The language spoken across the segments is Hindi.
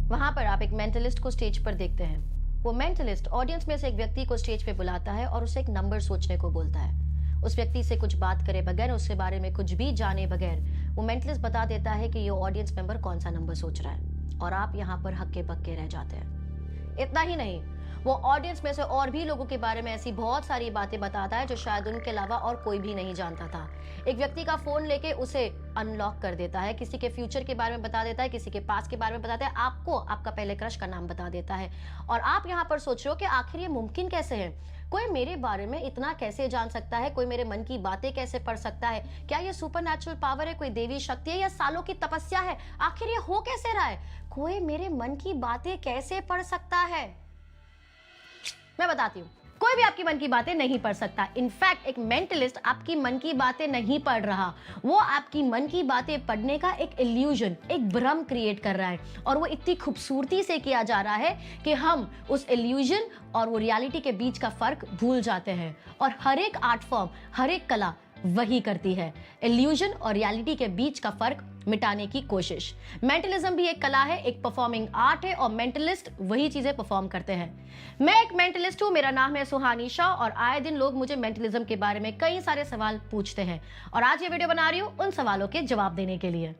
वहां पर आप एक मेंटलिस्ट को स्टेज पर देखते हैं। वो मेंटलिस्ट ऑडियंस में से एक व्यक्ति को स्टेज पे बुलाता है और उसे एक नंबर सोचने को बोलता है। उस व्यक्ति से कुछ बात करे बगैर, उसके बारे में कुछ भी जाने बगैर वो मेंटलिस्ट बता देता है कि ये ऑडियंस मेंबर कौन सा नंबर सोच रहा है, और आप यहाँ पर हक्के बक्के रह जाते हैं। इतना ही नहीं, वो ऑडियंस में से और भी लोगों के बारे में ऐसी बहुत सारी बातें बताता है जो शायद उनके अलावा और कोई भी नहीं जानता था। एक व्यक्ति का फोन लेके उसे अनलॉक कर देता है, किसी के फ्यूचर के बारे में बता देता है, किसी के पास्ट के बारे में बताता है, आपको आपका पहले क्रश का नाम बता देता है। और आप यहाँ पर सोच रहे हो कि आखिर ये मुमकिन कैसे है, कोई मेरे बारे में इतना कैसे जान सकता है, कोई मेरे मन की बातें कैसे पढ़ सकता है, क्या ये सुपरनैचुरल पावर है, कोई देवी शक्ति है या सालों की तपस्या है, आखिर ये हो कैसे रहा है, कोई मेरे मन की बातें कैसे पढ़ सकता है। मैं बताती हूँ, कोई भी आपकी मन की बातें नहीं पढ़ सकता। इनफैक्ट एक मेंटलिस्ट आपकी मन की बातें नहीं पढ़ रहा, वो आपकी मन की बातें पढ़ने का एक इल्यूजन, एक भ्रम क्रिएट कर रहा है, और वो इतनी खूबसूरती से किया जा रहा है कि हम उस इल्यूजन और वो रियलिटी के बीच का फर्क भूल जाते हैं। और हर एक आर्ट फॉर्म, हर एक कला वही करती है, इल्यूजन और रियलिटी के बीच का फर्क मिटाने की कोशिश। मेंटलिज्म भी एक कला है, एक परफॉर्मिंग आर्ट है, और मेंटलिस्ट वही चीजें परफॉर्म करते हैं। मैं एक मेंटलिस्ट हूं, मेरा नाम है सुहानी शाह, और आए दिन लोग मुझे मेंटलिज्म के बारे में कई सारे सवाल पूछते हैं, और आज ये वीडियो बना रही हूं उन सवालों के जवाब देने के लिए।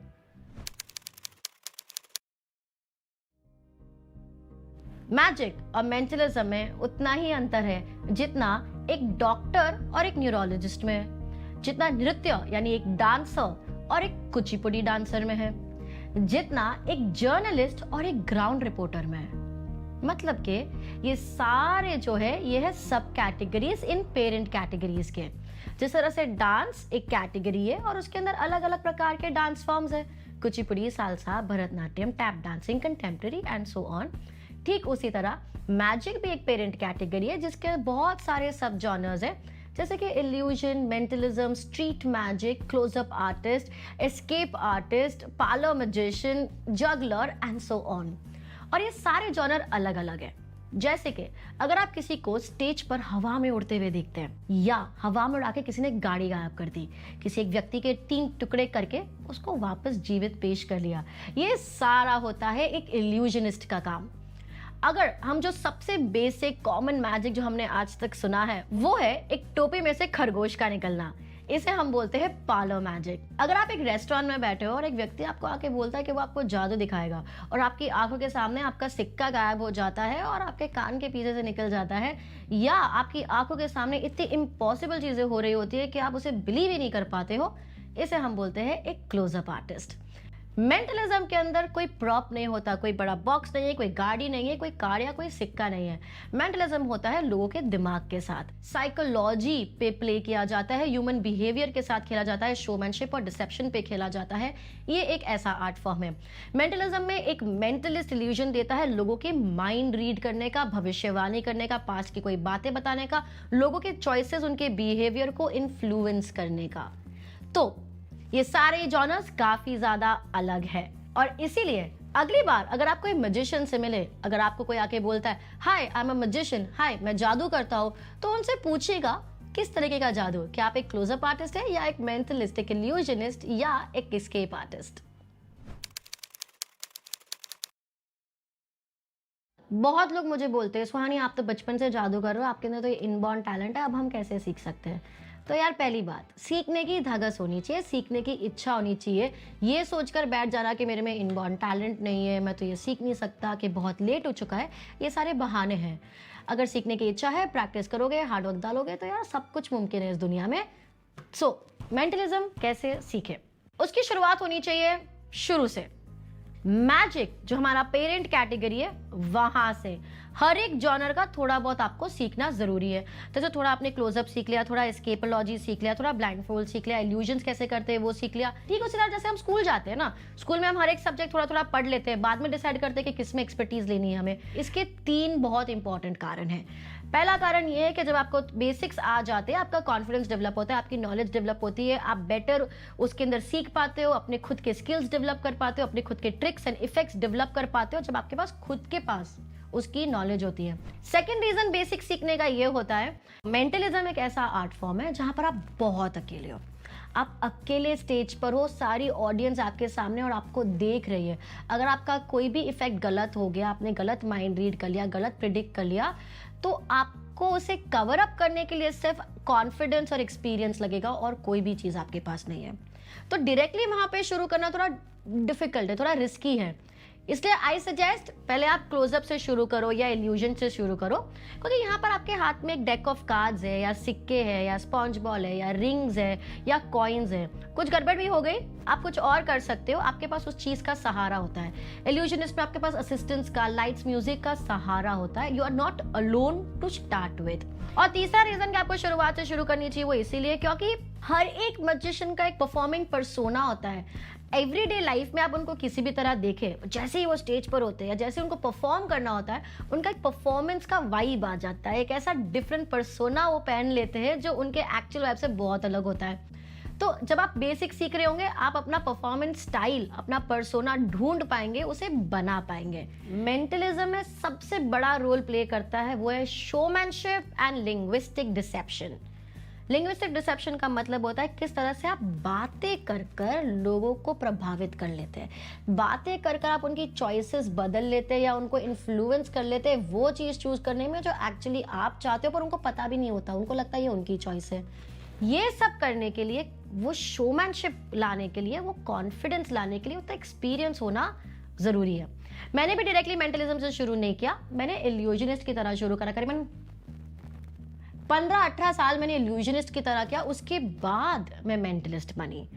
मैजिक और मेंटलिज्म में उतना ही अंतर है जितना एक डॉक्टर और एक न्यूरोलॉजिस्ट में है, जितना नृत्य यानी एक डांसर और एक कुचिपुड़ी डांसर में है, जितना एक जर्नलिस्ट और एक ग्राउंड रिपोर्टर में है। मतलब कि ये सारे जो है ये है सब कैटेगरीज इन पेरेंट कैटेगरीज के। जिस तरह से डांस एक कैटेगरी है और उसके अंदर अलग अलग प्रकार के डांस फॉर्म्स है, Kuchipudi, salsa, Bharatanatyam, tap dancing, contemporary and so on, ठीक उसी तरह मैजिक भी एक पेरेंट कैटेगरी है जिसके बहुत सारे सब जॉनर्स है, जैसे कि illusion, mentalism, street magic, close up artist, escape artist, parlour magician, juggler and so on. और ये सारे जॉनर अलग अलग है। जैसे कि अगर आप किसी को स्टेज पर हवा में उड़ते हुए देखते हैं, या हवा में उड़ा के किसी ने गाड़ी गायब कर दी, किसी एक व्यक्ति के 3 टुकड़े करके उसको वापस जीवित पेश कर लिया, ये सारा होता है एक इल्यूजनिस्ट का काम। अगर हम जो सबसे बेसिक कॉमन मैजिक जो हमने आज तक सुना है वो है एक टोपी में से खरगोश का निकलना, इसे हम बोलते हैं पार्लर मैजिक। अगर आप एक रेस्टोरेंट में बैठे हो और एक व्यक्ति आपको आके बोलता है कि वो आपको जादू दिखाएगा, और आपकी आंखों के सामने आपका सिक्का गायब हो जाता है और आपके कान के पीछे से निकल जाता है, या आपकी आंखों के सामने इतनी इम्पॉसिबल चीजें हो रही होती है कि आप उसे बिलीव ही नहीं कर पाते हो, इसे हम बोलते हैं एक क्लोजअप आर्टिस्ट। मेंटलिज्म के अंदर कोई प्रॉप नहीं होता, कोई बड़ा बॉक्स नहीं है, कोई गाड़ी नहीं है, कोई कार या कोई सिक्का नहीं है। मेंटलिज्म होता है लोगों के दिमाग के साथ, साइकोलॉजी पे प्ले किया जाता है, ह्यूमन बिहेवियर के साथ खेला जाता है, शोमैनशिप और डिसेप्शन पे खेला जाता है। ये एक ऐसा आर्ट फॉर्म है। मेंटलिज्म में एक मेंटलिस्ट इल्यूजन देता है लोगों के माइंड रीड करने का, भविष्यवाणी करने का, पास्ट की कोई बातें बताने का, लोगों के चॉइसेस, उनके बिहेवियर को इन्फ्लुएंस करने का। तो ये सारे जॉनर्स काफी ज्यादा अलग है, और इसीलिए अगली बार अगर आप कोई मैजिशियन से मिले, अगर आपको कोई आके बोलता है हाय आई एम अ मैजिशियन, हाय मैं जादू करता हूं, तो उनसे पूछिएगा किस तरीके का जादू, क्या आप एक क्लोजअप आर्टिस्ट है या एक मेंटलिस्ट, एक इल्यूजनिस्ट या एक एस्केप आर्टिस्ट। बहुत लोग मुझे बोलते हैं सुहानी आप तो बचपन से जादू कर रहे हो, आपके अंदर तो ये इनबॉर्न टैलेंट है, अब हम कैसे सीख सकते हैं। तो यार पहली बात, सीखने की धगस होनी चाहिए, सीखने की इच्छा होनी चाहिए। ये सोचकर बैठ जाना कि मेरे में इनबॉर्न टैलेंट नहीं है, मैं तो ये सीख नहीं सकता, कि बहुत लेट हो चुका है, ये सारे बहाने हैं। अगर सीखने की इच्छा है, प्रैक्टिस करोगे, हार्डवर्क डालोगे, तो यार सब कुछ मुमकिन है इस दुनिया में। सो मेंटलिज्म कैसे सीखे, उसकी शुरुआत होनी चाहिए शुरू से। मैजिक जो हमारा पेरेंट कैटेगरी है वहां से हर एक जॉनर का थोड़ा बहुत आपको सीखना जरूरी है। जैसे थोड़ा आपने क्लोजअप सीख लिया, थोड़ा एस्केपोलॉजी सीख लिया, थोड़ा ब्लाइंड फोल्ड सीख लिया, इल्यूजन्स कैसे करते हैं वो सीख लिया, ठीक उसी तरह जैसे हम स्कूल जाते हैं ना, स्कूल में हम हर एक सब्जेक्ट थोड़ा थोड़ा पढ़ लेते हैं, बाद में डिसाइड करते हैं कि किस में एक्सपर्टीज लेनी है हमें। इसके 3 बहुत इंपॉर्टेंट कारण है। पहला कारण ये है कि जब आपको बेसिक्स आ जाते हैं, आपका कॉन्फिडेंस डेवलप होता है, आपकी नॉलेज डेवलप होती है, आप बेटर उसके अंदर सीख पाते हो, अपने खुद के स्किल्स डेवलप कर पाते हो, अपने खुद के ट्रिक्स एंड इफेक्ट्स डेवलप कर पाते हो, जब आपके पास खुद के पास उसकी नॉलेज होती है। सेकंड रीजन बेसिक सीखने का ये होता है, मेंटलिज्म एक ऐसा आर्ट फॉर्म है जहां पर आप बहुत अकेले हो। आप अकेले स्टेज पर हो, सारी ऑडियंस आपके सामने और आपको देख रही है। अगर आपका कोई भी इफेक्ट गलत हो गया, आपने गलत माइंड रीड कर लिया, गलत प्रिडिक्ट कर लिया, तो आपको उसे कवर अप करने के लिए सिर्फ कॉन्फिडेंस और एक्सपीरियंस लगेगा और कोई भी चीज़ आपके पास नहीं है। तो डायरेक्टली वहाँ पे शुरू करना थोड़ा डिफिकल्ट है, थोड़ा रिस्की है। इसलिए आई सजेस्ट पहले आप क्लोजअप से शुरू करो या इल्यूजन से शुरू करो, क्योंकि यहाँ पर आपके हाथ में एक डेक ऑफ कार्ड्स है या सिक्के है या स्पॉन्ज बॉल है या रिंग्स है या कॉइन्स है। कुछ गड़बड़ भी हो गई, आप कुछ और कर सकते हो, आपके पास उस चीज का सहारा होता है। इल्यूजनिस्ट में आपके पास असिस्टेंस का, लाइट्स, म्यूजिक का सहारा होता है। You are not alone to start with. और तीसरा रीजन कि आपको शुरुआत से शुरू करनी चाहिए वो इसीलिए क्योंकि हर एक मैजिशियन का एक परफॉर्मिंग पर्सोना होता है। एवरीडे लाइफ में आप उनको किसी भी तरह देखें, जैसे ही वो स्टेज पर होते हैं या जैसे उनको परफॉर्म करना होता है, उनका एक परफॉर्मेंस का वाइब आ जाता है, एक ऐसा डिफरेंट पर्सोना वो पहन लेते हैं जो उनके एक्चुअल वाइब से बहुत अलग होता है। तो जब आप बेसिक सीख रहे होंगे, आप अपना परफॉर्मेंस स्टाइल, अपना पर्सोना ढूंढ पाएंगे, उसे बना पाएंगे। मेंटलिज्म में सबसे बड़ा रोल प्ले करता है वो है showmanship and linguistic deception. Linguistic deception का मतलब होता है किस तरह से आप बातें कर कर लोगों को प्रभावित कर लेते हैं, बातें कर कर आप उनकी चॉइसेस बदल लेते हैं या उनको इन्फ्लुएंस कर लेते हैं वो चीज़ चूज करने में जो एक्चुअली आप चाहते हो, पर उनको पता भी नहीं होता, उनको लगता है ये उनकी चॉइस है। ये सब करने के लिए, वो शोमैनशिप लाने के लिए, वो कॉन्फिडेंस लाने के लिए उतना एक्सपीरियंस होना जरूरी है। मैंने भी डायरेक्टली मेंटलिज्म से शुरू नहीं किया, मैंने इल्यूजनिस्ट की तरह शुरू करा। करीबन 15-18 साल मैंने इल्यूजनिस्ट की तरह किया, उसके बाद मैं मेंटलिस्ट बनी।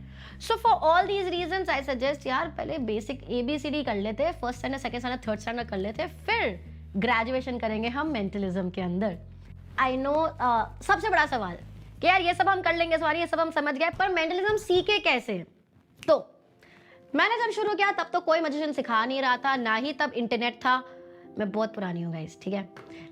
So for all these reasons I suggest यार पहले बेसिक ABCD कर लेते हैं, first standard, second standard, third standard कर लेते हैं, फिर ग्रेजुएशन करेंगे हम मेंटलिज्म के अंदर। आई नो सबसे बड़ा सवाल कि यार ये सब हम कर लेंगे, सवाल ये सब हम समझ गए, पर मेंटलिज्म सीखे कैसे? तो मैंने जब शुरू किया तब तो कोई मैजिशियन सिखा नहीं रहा था, ना ही तब इंटरनेट था। मैं बहुत पुरानी हूँ गाइस, ठीक है,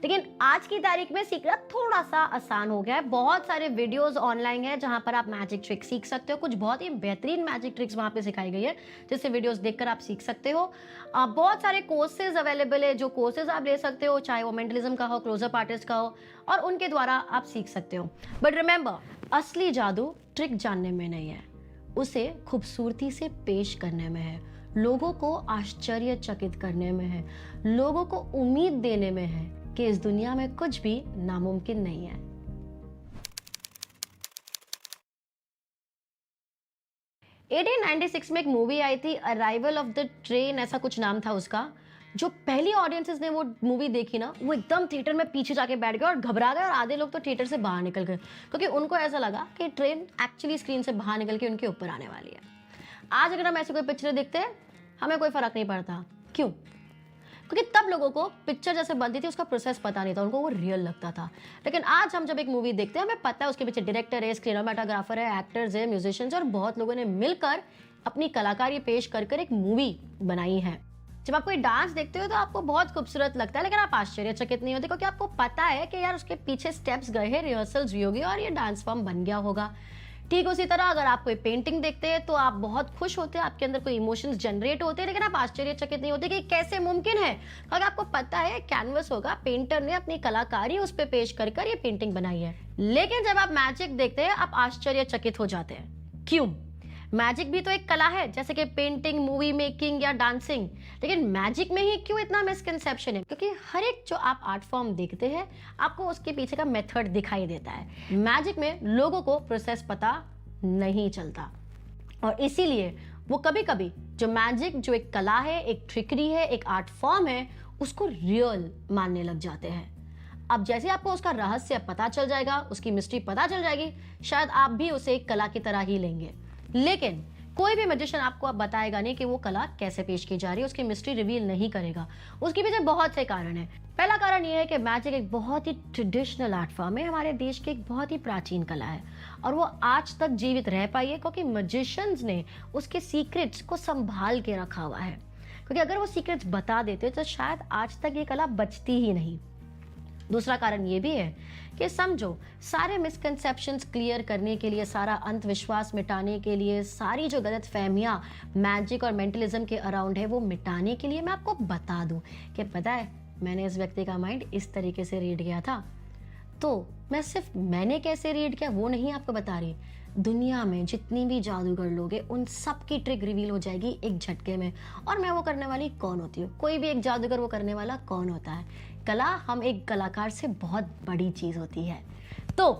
लेकिन आज की तारीख में सीखना थोड़ा सा आसान हो गया है। बहुत सारे वीडियोस ऑनलाइन है जहां पर आप मैजिक ट्रिक सीख सकते हो। कुछ बहुत ही बेहतरीन मैजिक ट्रिक्स वहां पे सिखाई गई है, जिससे वीडियोस देखकर आप सीख सकते हो। बहुत सारे कोर्सेज अवेलेबल है, जो कोर्सेज आप ले सकते हो, चाहे वो मेंटलिज्म का हो, क्लोजअप आर्टिस्ट का हो, और उनके द्वारा आप सीख सकते हो। बट रिमेंबर, असली जादू ट्रिक जानने में नहीं है, उसे खूबसूरती से पेश करने में है, लोगों को आश्चर्यचकित करने में है, लोगों को उम्मीद देने में है कि इस दुनिया में कुछ भी नामुमकिन नहीं है। 1896 में एक मूवी आई थी, अराइवल ऑफ द ट्रेन, ऐसा कुछ नाम था उसका। जो पहली ऑडियंसेस ने वो मूवी देखी ना, वो एकदम थिएटर में पीछे जाके बैठ गए और घबरा गए, और आधे लोग तो थिएटर से बाहर निकल गए, क्योंकि उनको ऐसा लगा कि ट्रेन एक्चुअली स्क्रीन से बाहर निकल के उनके ऊपर आने वाली है। आज अगर हम ऐसी कोई पिक्चर देखते हैं, हमें कोई फर्क नहीं पड़ता। क्यों? क्योंकि तब लोगों को पिक्चर जैसे बनती थी उसका प्रोसेस पता नहीं था, उनको वो रियल लगता था। लेकिन आज हम जब एक मूवी देखते हैं, हमें पता है उसके पीछे डायरेक्टर है, सिनेमाटोग्राफर है, एक्टर्स है, म्यूजिशियंस, और बहुत लोगों ने मिलकर अपनी कलाकारी पेश कर कर एक मूवी बनाई है। जब आप कोई डांस देखते हो तो आपको बहुत खूबसूरत लगता है, लेकिन आप आश्चर्यचकित नहीं होते, क्योंकि आपको पता है कि यार उसके पीछे स्टेप्स गए हैं, रिहर्सल्स भी होगी और ये डांस फॉर्म बन गया होगा। ठीक उसी तरह अगर आप कोई पेंटिंग देखते हैं तो आप बहुत खुश होते हैं, आपके अंदर कोई इमोशंस जनरेट होते हैं, लेकिन आप आश्चर्यचकित नहीं होते कि कैसे मुमकिन है, क्योंकि आपको पता है कैनवस होगा, पेंटर ने अपनी कलाकारी उस पर पेश कर कर ये पेंटिंग बनाई है। लेकिन जब आप मैजिक देखते हैं, आप आश्चर्यचकित हो जाते हैं। क्यों? मैजिक भी तो एक कला है, जैसे कि पेंटिंग, मूवी मेकिंग या डांसिंग, लेकिन मैजिक में ही क्यों इतना मिसकंसेप्शन है? क्योंकि हर एक जो आप आर्ट फॉर्म देखते हैं, आपको उसके पीछे का मेथड दिखाई देता है। मैजिक में लोगों को प्रोसेस पता नहीं चलता, और इसीलिए वो कभी कभी जो मैजिक, जो एक कला है, एक ट्रिकरी है, एक आर्ट फॉर्म है, उसको रियल मानने लग जाते हैं। अब जैसे आपको उसका रहस्य पता चल जाएगा, उसकी मिस्ट्री पता चल जाएगी, शायद आप भी उसे एक कला की तरह ही लेंगे। लेकिन कोई भी मैजिशियन आपको अब बताएगा नहीं कि वो कला कैसे पेश की जा रही है, उसकी मिस्ट्री रिवील नहीं करेगा। उसके पीछे बहुत से कारण हैं। पहला कारण ये है कि मैजिक एक बहुत ही ट्रेडिशनल आर्ट फॉर्म है, हमारे देश की एक बहुत ही प्राचीन कला है, और वो आज तक जीवित रह पाई है क्योंकि मैजिशियंस ने उसके सीक्रेट्स को संभाल के रखा हुआ है। क्योंकि अगर वो सीक्रेट्स बता देते तो शायद आज तक ये कला बचती ही नहीं। दूसरा कारण ये भी है कि समझो, सारे मिसकंसेप्शंस क्लियर करने के लिए, सारा अंधविश्वास मिटाने के लिए, सारी जो गलत फहमियां मैजिक और मेंटलिज्म के अराउंड है वो मिटाने के लिए मैं आपको बता दूं कि पता है मैंने इस व्यक्ति का माइंड इस तरीके से रीड किया था, तो मैंने कैसे रीड किया वो नहीं आपको बता रही, दुनिया में जितनी भी जादूगर लोग हैं उन सब की ट्रिक रिवील हो जाएगी एक झटके में। और मैं वो करने वाली कौन होती हूँ, कोई भी एक जादूगर वो करने वाला कौन होता है। कला हम एक कलाकार से बहुत बड़ी चीज होती है। तो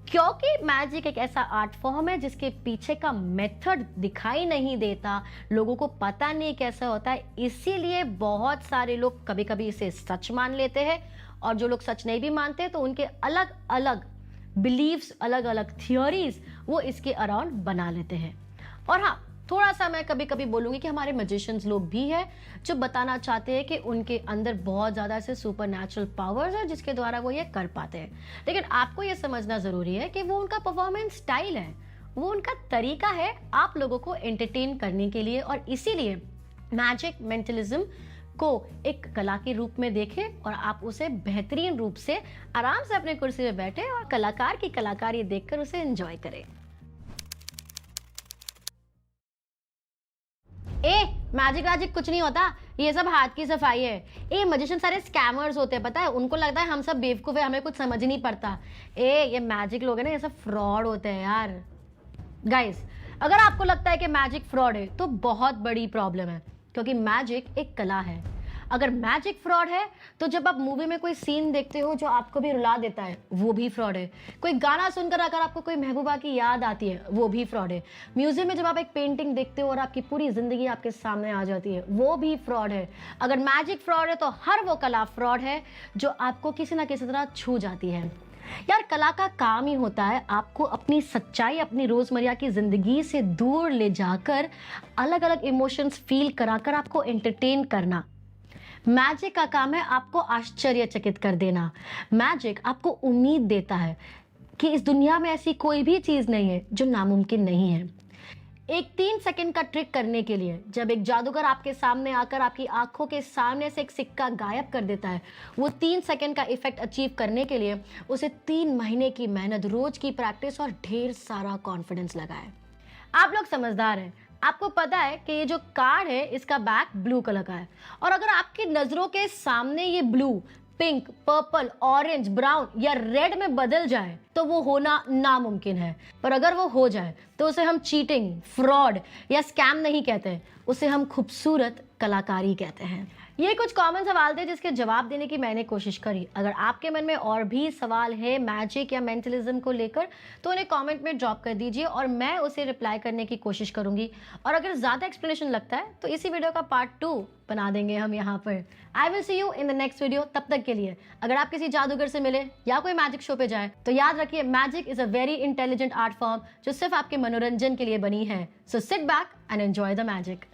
क्योंकि मैजिक एक ऐसा आर्ट फॉर्म है जिसके पीछे का मेथड दिखाई नहीं देता, लोगों को पता नहीं कैसा होता है, इसीलिए बहुत सारे लोग कभी कभी इसे सच मान लेते हैं, और जो लोग सच नहीं भी मानते तो उनके अलग अलग बिलीव्स, अलग अलग थियोरीज वो इसके अराउंड बना लेते हैं। और हाँ, थोड़ा सा मैं कभी कभी बोलूंगी कि हमारे मैजिशियंस लोग भी हैं जो बताना चाहते हैं कि उनके अंदर बहुत ज्यादा ऐसे सुपर नेचुरल पावर्स है जिसके द्वारा वो ये कर पाते हैं। लेकिन आपको ये समझना जरूरी है कि वो उनका परफॉर्मेंस स्टाइल है, वो उनका तरीका है आप लोगों को एंटरटेन करने के लिए। और इसीलिए मैजिक मेंटलिज्म को एक कला के रूप में देखें और आप उसे बेहतरीन रूप से आराम से अपने कुर्सी में बैठे और कलाकार की कलाकारी देखकर उसे एंजॉय करें। मैजिक कुछ नहीं होता, ये सब हाथ की सफाई है। मैजिशियन सारे स्कैमर्स होते हैं, पता है, उनको लगता है हम सब बेवकूफ है, हमें कुछ समझ नहीं पड़ता। ये मैजिक लोग है ना, ये सब फ्रॉड होते हैं यार। गाइस, अगर आपको लगता है कि मैजिक फ्रॉड है तो बहुत बड़ी प्रॉब्लम है, क्योंकि मैजिक एक कला है। अगर मैजिक फ्रॉड है तो जब आप मूवी में कोई सीन देखते हो जो आपको भी रुला देता है, वो भी फ्रॉड है। कोई गाना सुनकर अगर आपको कोई महबूबा की याद आती है, वो भी फ्रॉड है। म्यूजियम में जब आप एक पेंटिंग देखते हो और आपकी पूरी जिंदगी आपके सामने आ जाती है, वो भी फ्रॉड है। अगर मैजिक फ्रॉड है तो हर वो कला फ्रॉड है जो आपको किसी ना किसी तरह छू जाती है। यार, कला का काम ही होता है आपको अपनी सच्चाई, अपनी रोजमर्रा की जिंदगी से दूर ले जाकर अलग अलग इमोशंस फील कराकर आपको एंटरटेन करना। मैजिक का काम है आपको आश्चर्यचकित कर देना। मैजिक आपको उम्मीद देता है कि इस दुनिया में ऐसी कोई भी चीज नहीं है जो नामुमकिन नहीं है। एक 3 सेकंड का ट्रिक करने के लिए जब एक जादूगर आपके सामने आकर आपकी आंखों के सामने से एक सिक्का गायब कर देता है, वो 3 सेकंड का इफेक्ट अचीव करने के लिए उसे 3 महीने की मेहनत, रोज की प्रैक्टिस और ढेर सारा कॉन्फिडेंस लगा है। आप लोग समझदार हैं, आपको पता है कि ये जो कार्ड है इसका बैक ब्लू कलर का है, और अगर आपकी नजरों के सामने ये blue pink, purple, orange, brown या रेड में बदल जाए तो वो होना नामुमकिन है। पर अगर वो हो जाए तो उसे हम चीटिंग, फ्रॉड या स्कैम नहीं कहते, उसे हम खूबसूरत कलाकारी कहते हैं। ये कुछ कॉमन सवाल थे जिसके जवाब देने की मैंने कोशिश करी। अगर आपके मन में और भी सवाल है मैजिक या मेंटलिज्म को लेकर तो उन्हें कमेंट में ड्रॉप कर दीजिए और मैं उसे रिप्लाई करने की कोशिश करूंगी। और अगर ज़्यादा एक्सप्लेनेशन लगता है तो इसी वीडियो का पार्ट 2 बना देंगे हम यहाँ पर। I will see you in the next video. तब तक के लिए अगर आप किसी जादूगर से मिले या कोई मैजिक शो पे जाए तो याद रखिए, magic is a very intelligent art form जो सिर्फ आपके मनोरंजन के लिए बनी है। So sit back and enjoy the magic.